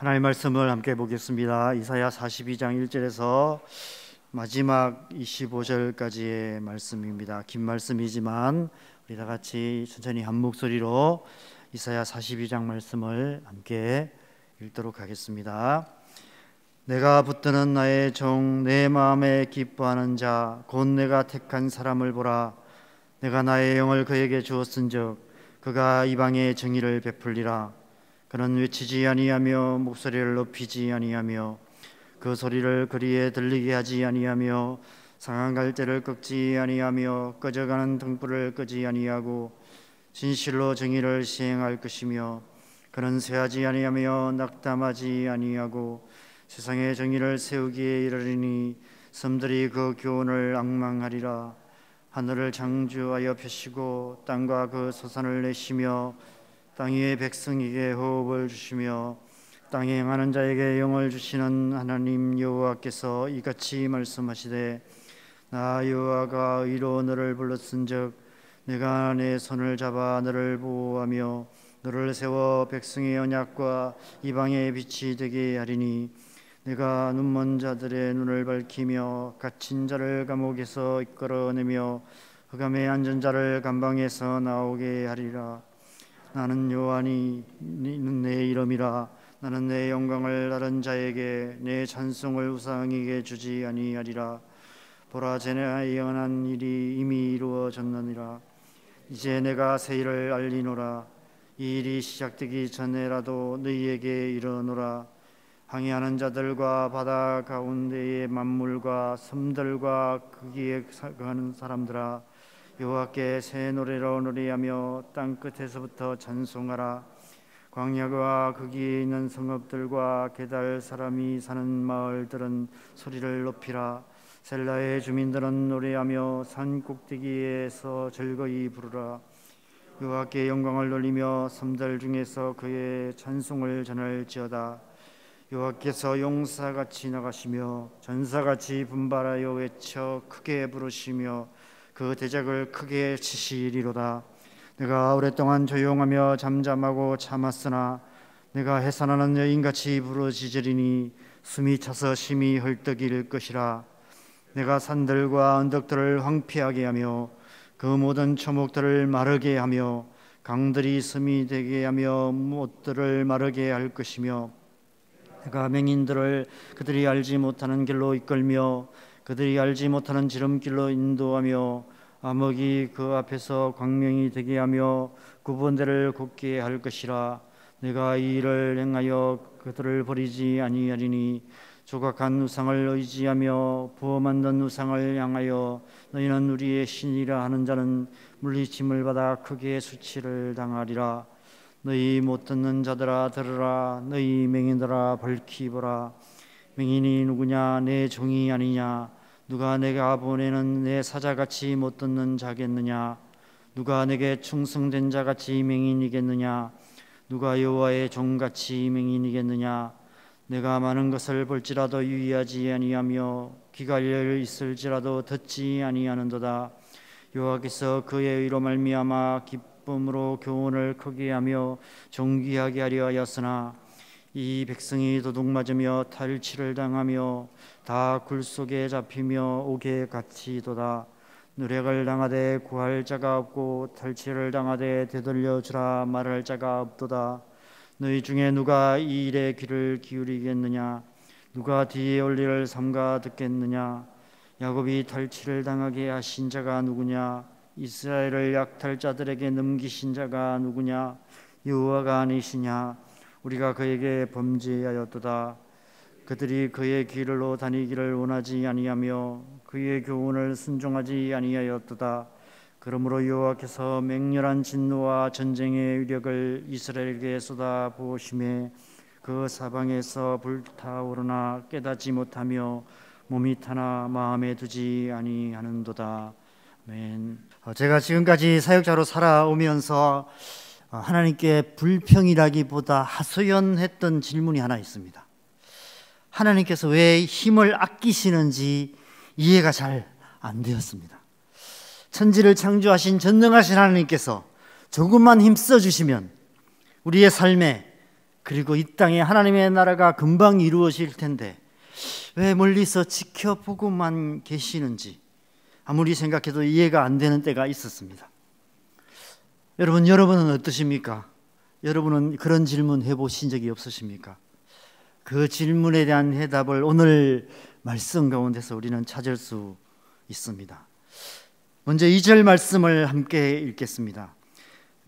하나님의 말씀을 함께 보겠습니다. 이사야 42장 1절에서 마지막 25절까지의 말씀입니다. 긴 말씀이지만 우리 다 같이 천천히 한 목소리로 이사야 42장 말씀을 함께 읽도록 하겠습니다. 내가 붙드는 나의 종, 내 마음에 기뻐하는 자, 곧 내가 택한 사람을 보라. 내가 나의 영을 그에게 주었은즉 그가 이방에 정의를 베풀리라. 그는 외치지 아니하며 목소리를 높이지 아니하며 그 소리를 거리에 들리게 하지 아니하며 상한 갈대를 꺾지 아니하며 꺼져가는 등불을 끄지 아니하고 진실로 정의를 시행할 것이며 그는 쇠하지 아니하며 낙담하지 아니하고 세상에 정의를 세우기에 이르리니 섬들이 그 교훈을 앙망하리라. 하늘을 창조하여 펴시고 땅과 그 소산을 내시며 땅 위의 백성에게 호흡을 주시며 땅에 행하는 자에게 영을 주시는 하나님 여호와께서 이같이 말씀하시되 나 여호와가 의로 너를 불렀은즉 내가 내 손을 잡아 너를 보호하며 너를 세워 백성의 언약과 이방의 빛이 되게 하리니 내가 눈먼 자들의 눈을 밝히며 갇힌 자를 감옥에서 이끌어내며 흑암에 앉은 자를 감방에서 나오게 하리라. 나는 여호와니 이는 내 이름이라. 나는 내 영광을 다른 자에게 내 찬송을 우상에게 주지 아니하리라. 보라, 전에 예언한 일이 이미 이루어졌느니라. 이제 내가 새 일을 알리노라. 이 일이 시작되기 전에라도 너희에게 이르노라. 항해하는 자들과 바다 가운데의 만물과 섬들과 거기에 사는 사람들아, 여호와께 새 노래로 노래하며 땅 끝에서부터 찬송하라. 광야와 거기에 있는 성읍들과 게달 사람이 사는 마을들은 소리를 높이라. 셀라의 주민들은 노래하며 산 꼭대기에서 즐거이 부르라. 여호와께 영광을 돌리며 섬들 중에서 그의 찬송을 전할지어다. 여호와께서 용사같이 나가시며 전사같이 분발하여 외쳐 크게 부르시며 그 대적을 크게 치시리로다. 내가 오랫동안 조용하며 잠잠하고 참았으나 내가 해산하는 여인같이 부르짖으리니 숨이 차서 심히 헐떡일 것이라. 내가 산들과 언덕들을 황폐하게 하며 그 모든 초목들을 마르게 하며 강들이 섬이 되게 하며 못들을 마르게 할 것이며 내가 맹인들을 그들이 알지 못하는 길로 이끌며 그들이 알지 못하는 지름길로 인도하며 암흑이 그 앞에서 광명이 되게 하며 구분대를 굽게 할 것이라. 내가 이 일을 행하여 그들을 버리지 아니하리니 조각한 우상을 의지하며 부어 만든 우상을 향하여 너희는 우리의 신이라 하는 자는 물리침을 받아 크게 수치를 당하리라. 너희 못 듣는 자들아 들으라. 너희 맹인들아 밝히 보라. 맹인이 누구냐? 내 종이 아니냐? 누가 내가 보내는 내 사자같이 못 듣는 자겠느냐? 누가 내게 충성된 자같이 맹인이겠느냐? 누가 여호와의 종같이 맹인이겠느냐? 내가 많은 것을 볼지라도 유의하지 아니하며 귀가 열려 있을지라도 듣지 아니하는도다. 여호와께서 그의 의로 말미암아 기쁨으로 교훈을 크게 하며 존귀하게 하려 하였으나 이 백성이 도둑맞으며 탈취를 당하며 다 굴 속에 잡히며 옥에 갇히도다. 누력을 당하되 구할 자가 없고 탈취를 당하되 되돌려 주라 말할 자가 없도다. 너희 중에 누가 이 일에 귀를 기울이겠느냐? 누가 뒤에 올 일을 삼가 듣겠느냐? 야곱이 탈취를 당하게 하신 자가 누구냐? 이스라엘을 약탈자들에게 넘기신 자가 누구냐? 여호와가 아니시냐? 우리가 그에게 범죄하였도다. 그들이 그의 길로 다니기를 원하지 아니하며 그의 교훈을 순종하지 아니하였도다. 그러므로 여호와께서 맹렬한 진노와 전쟁의 위력을 이스라엘에게 쏟아 부으심에 그 사방에서 불타오르나 깨닫지 못하며 몸이 타나 마음에 두지 아니하는도다. 아멘. 제가 지금까지 사역자로 살아오면서 하나님께 불평이라기보다 하소연했던 질문이 하나 있습니다. 하나님께서 왜 힘을 아끼시는지 이해가 잘 안 되었습니다. 천지를 창조하신 전능하신 하나님께서 조금만 힘써 주시면 우리의 삶에 그리고 이 땅에 하나님의 나라가 금방 이루어질 텐데 왜 멀리서 지켜보고만 계시는지 아무리 생각해도 이해가 안 되는 때가 있었습니다. 여러분은 어떠십니까? 여러분은 그런 질문 해보신 적이 없으십니까? 그 질문에 대한 해답을 오늘 말씀 가운데서 우리는 찾을 수 있습니다. 먼저 2절 말씀을 함께 읽겠습니다.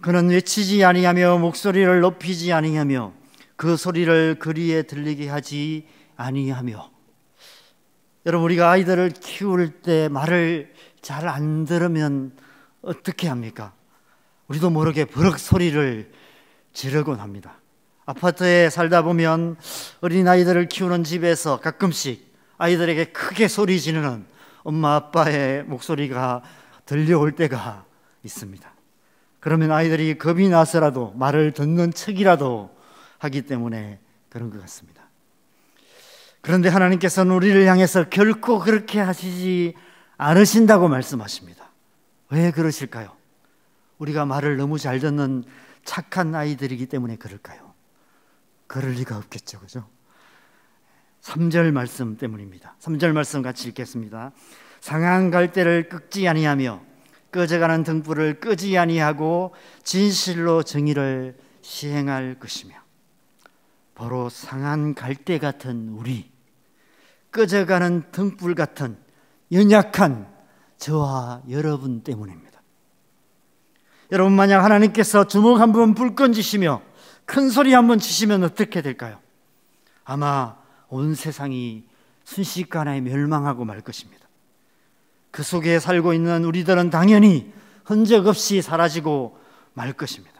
그는 외치지 아니하며 목소리를 높이지 아니하며 그 소리를 거리에 들리게 하지 아니하며. 여러분, 우리가 아이들을 키울 때 말을 잘 안 들으면 어떻게 합니까? 우리도 모르게 버럭 소리를 지르곤 합니다. 아파트에 살다 보면 어린아이들을 키우는 집에서 가끔씩 아이들에게 크게 소리 지르는 엄마 아빠의 목소리가 들려올 때가 있습니다. 그러면 아이들이 겁이 나서라도 말을 듣는 척이라도 하기 때문에 그런 것 같습니다. 그런데 하나님께서는 우리를 향해서 결코 그렇게 하시지 않으신다고 말씀하십니다. 왜 그러실까요? 우리가 말을 너무 잘 듣는 착한 아이들이기 때문에 그럴까요? 그럴 리가 없겠죠, 그죠? 3절 말씀 때문입니다. 3절 말씀 같이 읽겠습니다. 상한 갈대를 꺾지 아니하며 꺼져가는 등불을 끄지 아니하고 진실로 정의를 시행할 것이며. 바로 상한 갈대 같은 우리, 꺼져가는 등불 같은 연약한 저와 여러분 때문입니다. 여러분, 만약 하나님께서 주먹 한번 불 건지시며 큰 소리 한번 치시면 어떻게 될까요? 아마 온 세상이 순식간에 멸망하고 말 것입니다. 그 속에 살고 있는 우리들은 당연히 흔적 없이 사라지고 말 것입니다.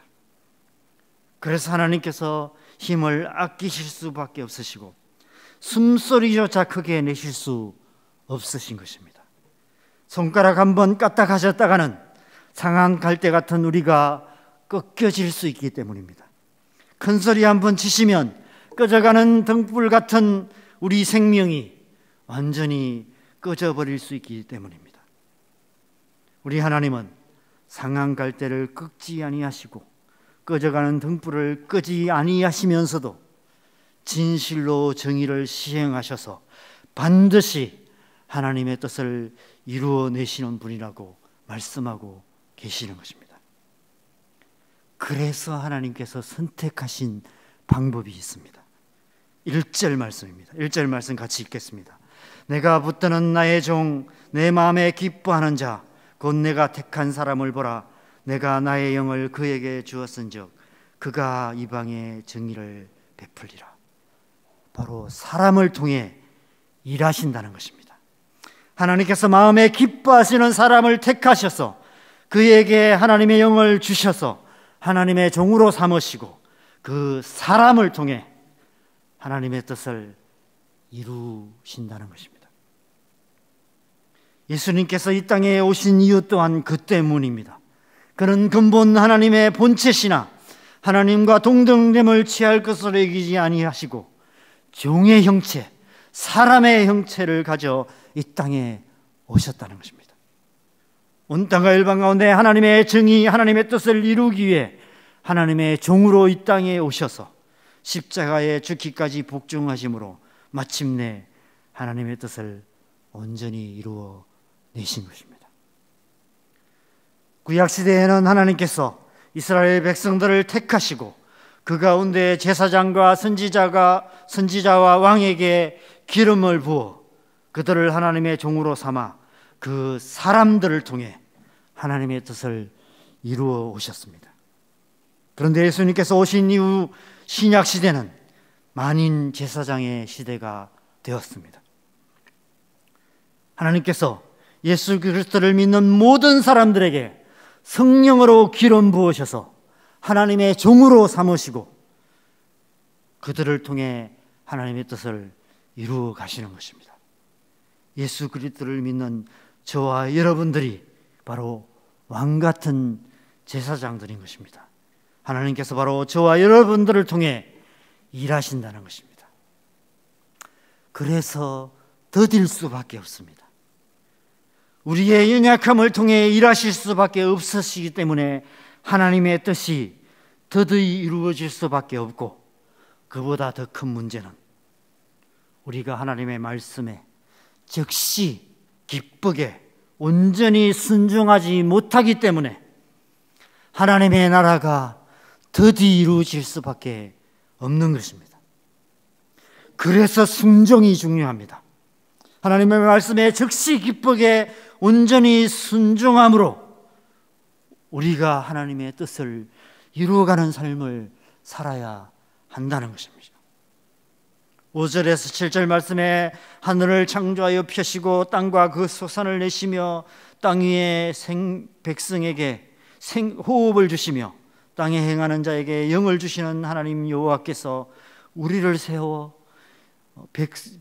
그래서 하나님께서 힘을 아끼실 수밖에 없으시고 숨소리조차 크게 내실 수 없으신 것입니다. 손가락 한번 까딱하셨다가는 상한 갈대 같은 우리가 꺾여질 수 있기 때문입니다. 큰 소리 한번 치시면 꺼져가는 등불 같은 우리 생명이 완전히 꺼져버릴 수 있기 때문입니다. 우리 하나님은 상한 갈대를 꺾지 아니하시고 꺼져가는 등불을 끄지 아니하시면서도 진실로 정의를 시행하셔서 반드시 하나님의 뜻을 이루어내시는 분이라고 말씀하고 계시는 것입니다. 그래서 하나님께서 선택하신 방법이 있습니다. 1절 말씀입니다. 1절 말씀 같이 읽겠습니다. 내가 붙드는 나의 종, 내 마음에 기뻐하는 자, 곧 내가 택한 사람을 보라. 내가 나의 영을 그에게 주었은즉 그가 이방의 정의를 베풀리라. 바로 사람을 통해 일하신다는 것입니다. 하나님께서 마음에 기뻐하시는 사람을 택하셔서 그에게 하나님의 영을 주셔서 하나님의 종으로 삼으시고 그 사람을 통해 하나님의 뜻을 이루신다는 것입니다. 예수님께서 이 땅에 오신 이유 또한 그 때문입니다. 그는 근본 하나님의 본체시나 하나님과 동등됨을 취할 것으로 여기지 아니하시고 종의 형체, 사람의 형체를 가져 이 땅에 오셨다는 것입니다. 온 땅과 열방 가운데 하나님의 정의, 하나님의 뜻을 이루기 위해 하나님의 종으로 이 땅에 오셔서 십자가에 죽기까지 복종하심으로 마침내 하나님의 뜻을 온전히 이루어 내신 것입니다. 구약시대에는 하나님께서 이스라엘 백성들을 택하시고 그 가운데 제사장과 선지자와 왕에게 기름을 부어 그들을 하나님의 종으로 삼아 그 사람들을 통해 하나님의 뜻을 이루어 오셨습니다. 그런데 예수님께서 오신 이후 신약시대는 만인 제사장의 시대가 되었습니다. 하나님께서 예수 그리스도를 믿는 모든 사람들에게 성령으로 기름 부으셔서 하나님의 종으로 삼으시고 그들을 통해 하나님의 뜻을 이루어 가시는 것입니다. 예수 그리스도를 믿는 저와 여러분들이 바로 왕 같은 제사장들인 것입니다. 하나님께서 바로 저와 여러분들을 통해 일하신다는 것입니다. 그래서 더딜 수밖에 없습니다. 우리의 연약함을 통해 일하실 수밖에 없으시기 때문에 하나님의 뜻이 더디이 이루어질 수밖에 없고 그보다 더 큰 문제는 우리가 하나님의 말씀에 즉시 기쁘게 온전히 순종하지 못하기 때문에 하나님의 나라가 더디 이루어질 수밖에 없는 것입니다. 그래서 순종이 중요합니다. 하나님의 말씀에 즉시 기쁘게 온전히 순종함으로 우리가 하나님의 뜻을 이루어가는 삶을 살아야 한다는 것입니다. 5절에서 7절 말씀에 하늘을 창조하여 펴시고 땅과 그 소산을 내시며 땅 위에 백성에게 호흡을 주시며 땅에 행하는 자에게 영을 주시는 하나님 여호와께서 우리를 세워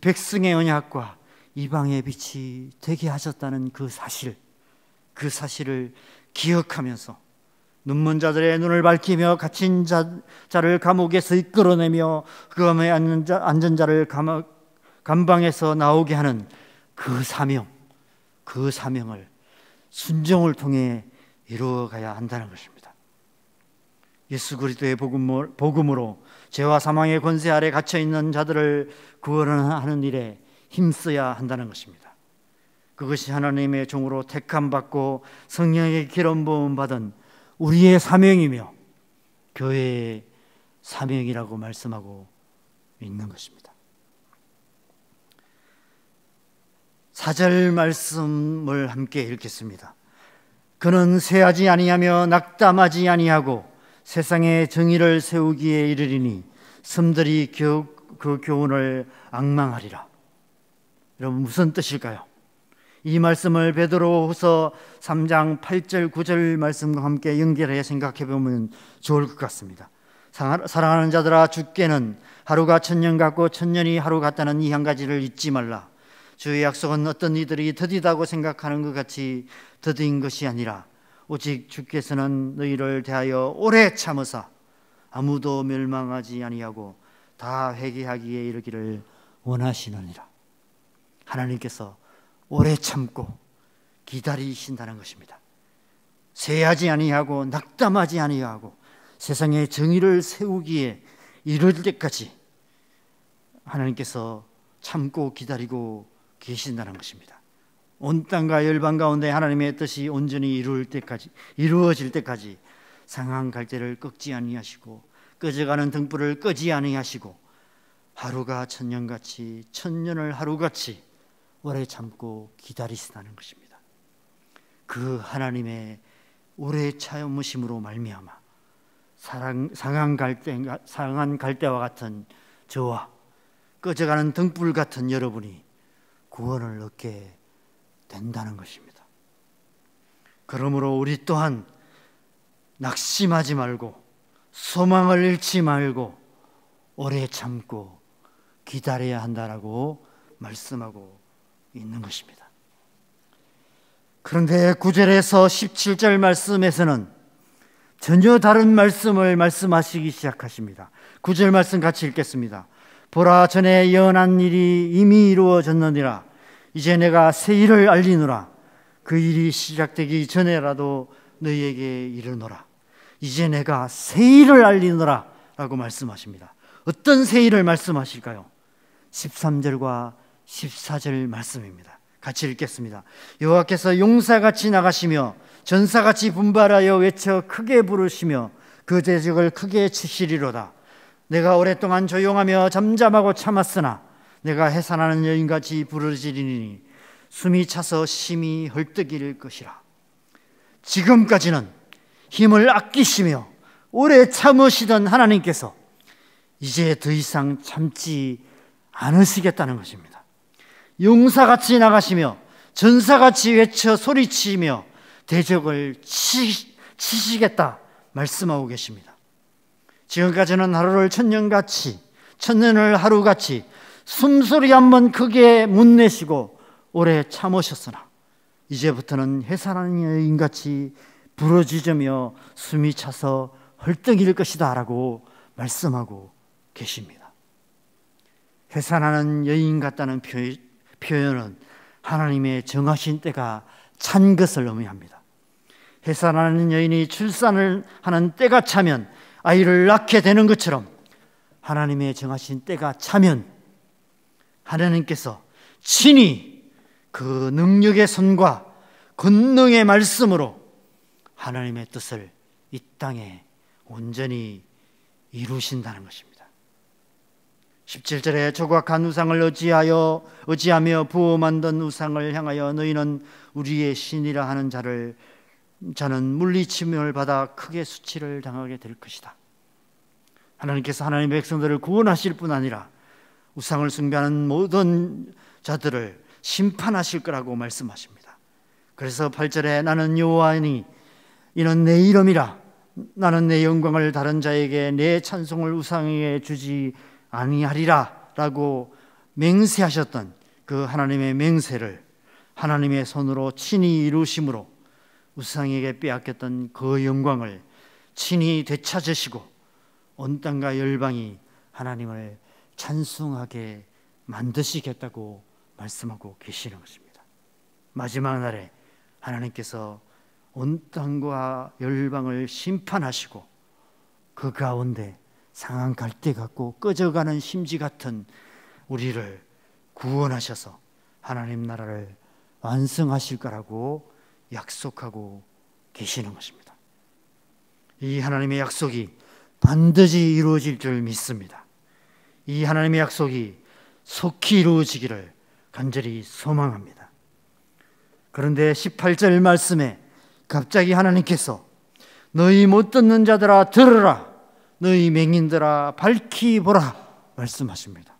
백성의 언약과 이방의 빛이 되게 하셨다는 그 사실을 기억하면서 눈먼 자들의 눈을 밝히며 갇힌 자를 감옥에서 이끌어내며 그 감에 앉은 자를 감방에서 나오게 하는 그 사명을 순종을 통해 이루어가야 한다는 것입니다. 예수 그리스도의 복음으로 죄와 사망의 권세 아래 갇혀있는 자들을 구원하는 일에 힘써야 한다는 것입니다. 그것이 하나님의 종으로 택함받고 성령의 기름 부음 받은 우리의 사명이며 교회의 사명이라고 말씀하고 있는 것입니다. 4절 말씀을 함께 읽겠습니다. 그는 쇠하지 아니하며 낙담하지 아니하고 세상에 정의를 세우기에 이르리니 섬들이 그 교훈을 앙망하리라. 여러분, 무슨 뜻일까요? 이 말씀을 베드로후서 3장 8절 9절 말씀과 함께 연결해 생각해 보면 좋을 것 같습니다. 사랑하는 자들아, 주께는 하루가 천년 같고 천년이 하루 같다는 이 한 가지를 잊지 말라. 주의 약속은 어떤 이들이 더디다고 생각하는 것 같이 더딘 것이 아니라 오직 주께서는 너희를 대하여 오래 참으사 아무도 멸망하지 아니하고 다 회개하기에 이르기를 원하시느니라. 하나님께서 오래 참고 기다리신다는 것입니다. 쇠하지 아니하고 낙담하지 아니하고 세상에 정의를 세우기에 이를 때까지 하나님께서 참고 기다리고 계신다는 것입니다. 온 땅과 열방 가운데 하나님의 뜻이 온전히 이루어질 때까지 상한 갈대를 꺾지 아니하시고 꺼져가는 등불을 끄지 아니하시고 하루가 천년같이 천년을 하루같이 오래 참고 기다리시다는 것입니다. 그 하나님의 오래 참으심으로 말미암아 상한 갈대와 같은 저와 꺼져가는 등불 같은 여러분이 구원을 얻게 된다는 것입니다. 그러므로 우리 또한 낙심하지 말고 소망을 잃지 말고 오래 참고 기다려야 한다라고 말씀하고 있는 것입니다. 그런데 9절에서 17절 말씀에서는 전혀 다른 말씀을 말씀하시기 시작하십니다. 9절 말씀 같이 읽겠습니다. 보라, 전에 예언한 일이 이미 이루어졌느니라. 이제 내가 새 일을 알리노라. 그 일이 시작되기 전에라도 너희에게 이르노라. 이제 내가 새 일을 알리노라 라고 말씀하십니다. 어떤 새 일을 말씀하실까요? 13절과 14절 말씀입니다. 같이 읽겠습니다. 여호와께서 용사같이 나가시며 전사같이 분발하여 외쳐 크게 부르시며 그 대적을 크게 치시리로다. 내가 오랫동안 조용하며 잠잠하고 참았으나 내가 해산하는 여인같이 부르짖으리니 숨이 차서 심히 헐떡일 것이라. 지금까지는 힘을 아끼시며 오래 참으시던 하나님께서 이제 더 이상 참지 않으시겠다는 것입니다. 용사같이 나가시며 전사같이 외쳐 소리치며 대적을 치시겠다 말씀하고 계십니다. 지금까지는 하루를 천년같이, 천년을 하루같이 숨소리 한번 크게 못 내시고 오래 참으셨으나 이제부터는 해산하는 여인같이 부러지며 숨이 차서 헐떡일 것이다 라고 말씀하고 계십니다. 해산하는 여인 같다는 표현은 하나님의 정하신 때가 찬 것을 의미합니다. 해산하는 여인이 출산을 하는 때가 차면 아이를 낳게 되는 것처럼 하나님의 정하신 때가 차면 하나님께서 친히 그 능력의 손과 권능의 말씀으로 하나님의 뜻을 이 땅에 온전히 이루신다는 것입니다. 17절에 조각한 우상을 의지하며 부어 만든 우상을 향하여 너희는 우리의 신이라 하는 자는 물리침을 받아 크게 수치를 당하게 될 것이다. 하나님께서 하나님의 백성들을 구원하실 뿐 아니라 우상을 숭배하는 모든 자들을 심판하실 거라고 말씀하십니다. 그래서 8절에 나는 여호와니 이는 내 이름이라 나는 내 영광을 다른 자에게 내 찬송을 우상에게 주지 아니하리라 라고 맹세하셨던 그 하나님의 맹세를 하나님의 손으로 친히 이루심으로 우상에게 빼앗겼던 그 영광을 친히 되찾으시고 온 땅과 열방이 하나님을 찬송하게 만드시겠다고 말씀하고 계시는 것입니다. 마지막 날에 하나님께서 온 땅과 열방을 심판하시고 그 가운데 상한 갈대 같고 꺼져가는 심지 같은 우리를 구원하셔서 하나님 나라를 완성하실 거라고 약속하고 계시는 것입니다. 이 하나님의 약속이 반드시 이루어질 줄 믿습니다. 이 하나님의 약속이 속히 이루어지기를 간절히 소망합니다. 그런데 18절 말씀에 갑자기 하나님께서 너희 못 듣는 자들아 들으라, 너희 맹인들아 밝히 보라 말씀하십니다.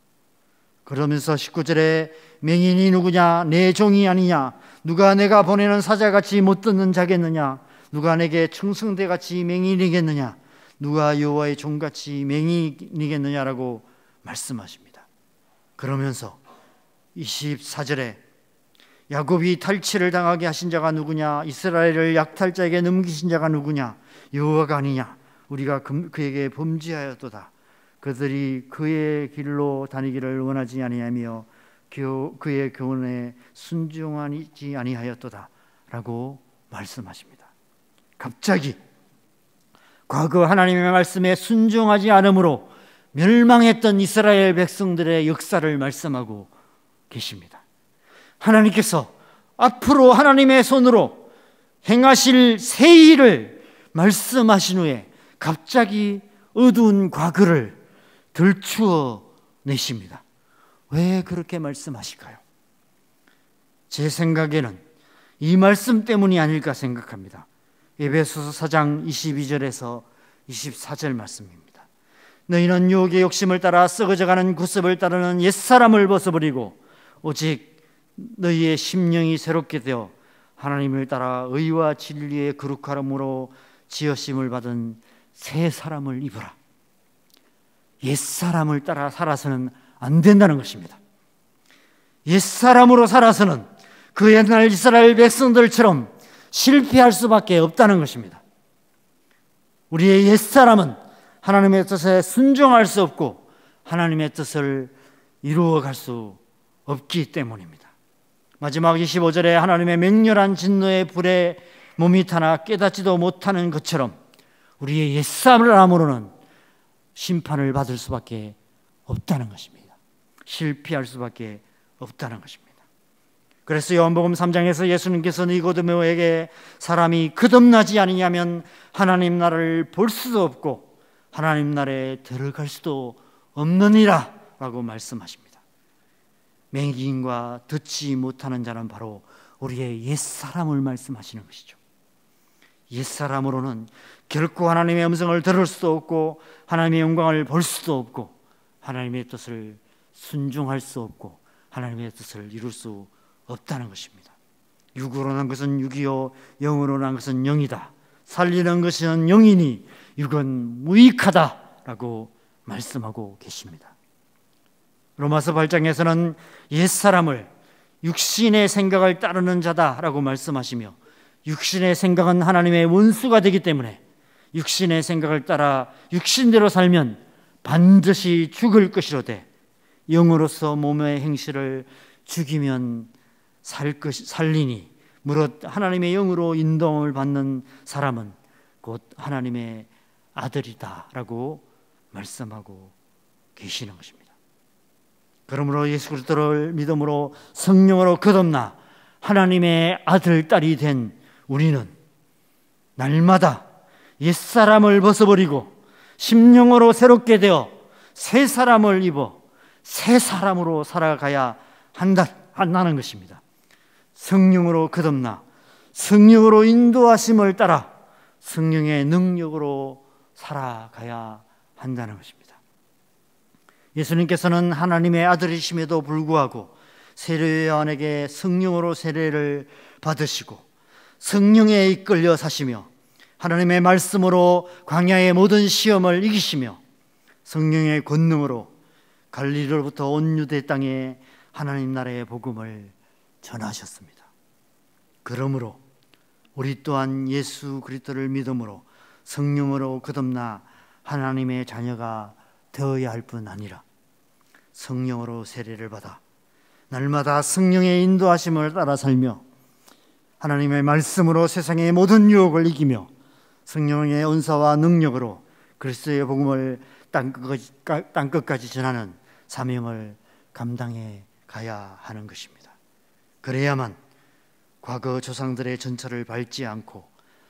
그러면서 19절에 맹인이 누구냐? 내 종이 아니냐? 누가 내가 보내는 사자같이 못 듣는 자겠느냐? 누가 내게 충성대같이 맹인이겠느냐? 누가 여호와의 종같이 맹인이겠느냐라고 말씀하십니다. 그러면서 24절에 야곱이 탈취를 당하게 하신 자가 누구냐? 이스라엘을 약탈자에게 넘기신 자가 누구냐? 여호와가 아니냐? 우리가 그에게 범죄하였도다. 그들이 그의 길로 다니기를 원하지 아니하며 그의 교훈에 순종하지 아니하였도다 라고 말씀하십니다. 갑자기 과거 하나님의 말씀에 순종하지 않음으로 멸망했던 이스라엘 백성들의 역사를 말씀하고 계십니다. 하나님께서 앞으로 하나님의 손으로 행하실 새 일을 말씀하신 후에 갑자기 어두운 과거를 들추어 내십니다. 왜 그렇게 말씀하실까요? 제 생각에는 이 말씀 때문이 아닐까 생각합니다. 에베소서 4장 22절에서 24절 말씀입니다. 너희는 유혹의 욕심을 따라 썩어져가는 구습을 따르는 옛사람을 벗어버리고 오직 너희의 심령이 새롭게 되어 하나님을 따라 의와 진리의 거룩함으로 지으심을 받은 새 사람을 입으라. 옛사람을 따라 살아서는 안 된다는 것입니다. 옛사람으로 살아서는 그 옛날 이스라엘 백성들처럼 실패할 수밖에 없다는 것입니다. 우리의 옛사람은 하나님의 뜻에 순종할 수 없고 하나님의 뜻을 이루어갈 수 없기 때문입니다. 마지막 25절에 하나님의 맹렬한 진노의 불에 몸이 타나 깨닫지도 못하는 것처럼 우리의 옛사람으로는 심판을 받을 수밖에 없다는 것입니다. 실패할 수밖에 없다는 것입니다. 그래서 요한복음 3장에서 예수님께서 니고데모에게 사람이 거듭나지 아니냐면 하나님 나라를 볼 수도 없고 하나님 나라에 들어갈 수도 없느니라 라고 말씀하십니다. 맹인과 듣지 못하는 자는 바로 우리의 옛사람을 말씀하시는 것이죠. 옛사람으로는 결코 하나님의 음성을 들을 수도 없고 하나님의 영광을 볼 수도 없고 하나님의 뜻을 순종할 수 없고 하나님의 뜻을 이룰 수 없다는 것입니다. 육으로 난 것은 육이요 영으로 난 것은 영이다. 살리는 것은 영이니 육은 무익하다라고 말씀하고 계십니다. 로마서 8장에서는 옛사람을 육신의 생각을 따르는 자다라고 말씀하시며 육신의 생각은 하나님의 원수가 되기 때문에 육신의 생각을 따라 육신대로 살면 반드시 죽을 것이로되 영으로서 몸의 행실을 죽이면 살리니 무릇 하나님의 영으로 인도함을 받는 사람은 곧 하나님의 아들이다 라고 말씀하고 계시는 것입니다. 그러므로 예수 그리스도를 믿음으로 성령으로 거듭나 하나님의 아들, 딸이 된 우리는 날마다 옛사람을 벗어버리고 심령으로 새롭게 되어 새 사람을 입어 새 사람으로 살아가야 한다는 것입니다. 성령으로 거듭나 성령으로 인도하심을 따라 성령의 능력으로 살아가야 한다는 것입니다. 예수님께서는 하나님의 아들이심에도 불구하고 세례요한에게 성령으로 세례를 받으시고 성령에 이끌려 사시며 하나님의 말씀으로 광야의 모든 시험을 이기시며 성령의 권능으로 갈릴리로부터 온 유대 땅에 하나님 나라의 복음을 전하셨습니다. 그러므로 우리 또한 예수 그리스도를 믿음으로 성령으로 거듭나 하나님의 자녀가 되어야 할 뿐 아니라 성령으로 세례를 받아 날마다 성령의 인도하심을 따라 살며 하나님의 말씀으로 세상의 모든 유혹을 이기며 성령의 은사와 능력으로 그리스도의 복음을 땅끝까지 전하는 사명을 감당해 가야 하는 것입니다. 그래야만 과거 조상들의 전철을 밟지 않고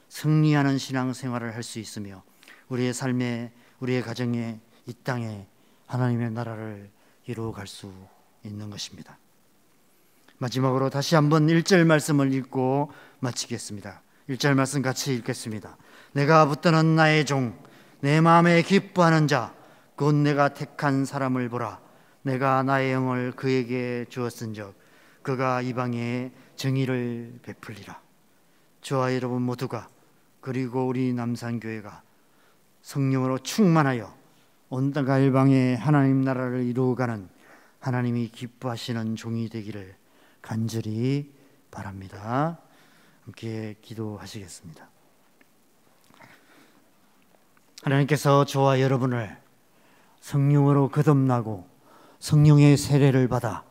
승리하는 신앙생활을 할 수 있으며 우리의 삶에, 우리의 가정에, 이 땅에 하나님의 나라를 이루어갈 수 있는 것입니다. 마지막으로 다시 한번 1절 말씀을 읽고 마치겠습니다. 1절 말씀 같이 읽겠습니다. 내가 붙드는 나의 종, 내 마음에 기뻐하는 자, 곧 내가 택한 사람을 보라. 내가 나의 영을 그에게 주었은즉 그가 이방에 정의를 베풀리라. 저와 여러분 모두가, 그리고 우리 남산교회가 성령으로 충만하여 온 땅 갈방에 하나님 나라를 이루어가는 하나님이 기뻐하시는 종이 되기를 간절히 바랍니다. 함께 기도하시겠습니다. 하나님께서 저와 여러분을 성령으로 거듭나고 성령의 세례를 받아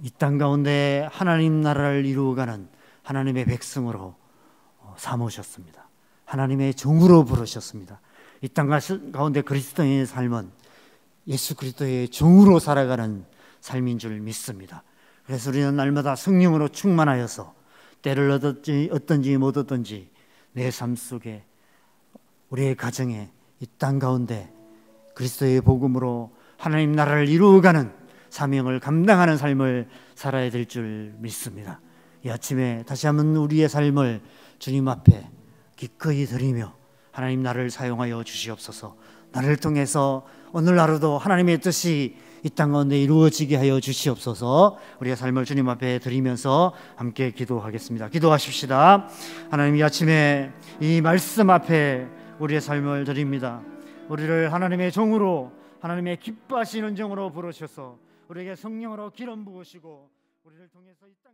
이 땅 가운데 하나님 나라를 이루어가는 하나님의 백성으로 삼으셨습니다. 하나님의 종으로 부르셨습니다. 이 땅 가운데 그리스도인의 삶은 예수 그리스도의 종으로 살아가는 삶인 줄 믿습니다. 그래서 우리는 날마다 성령으로 충만하여서 때를 얻든지 못 얻든지 내 삶 속에, 우리의 가정에, 이 땅 가운데 그리스도의 복음으로 하나님 나라를 이루어가는 사명을 감당하는 삶을 살아야 될 줄 믿습니다. 이 아침에 다시 한번 우리의 삶을 주님 앞에 기꺼이 드리며 하나님 나를 사용하여 주시옵소서. 나를 통해서 오늘 하루도 하나님의 뜻이 이 땅 가운데 이루어지게 하여 주시옵소서. 우리의 삶을 주님 앞에 드리면서 함께 기도하겠습니다. 기도하십시다. 하나님, 이 아침에 이 말씀 앞에 우리의 삶을 드립니다. 우리를 하나님의 종으로, 하나님의 기뻐하시는 종으로 부르셔서 우리에게 성령으로 기름 부으시고 우리를 통해서 이 땅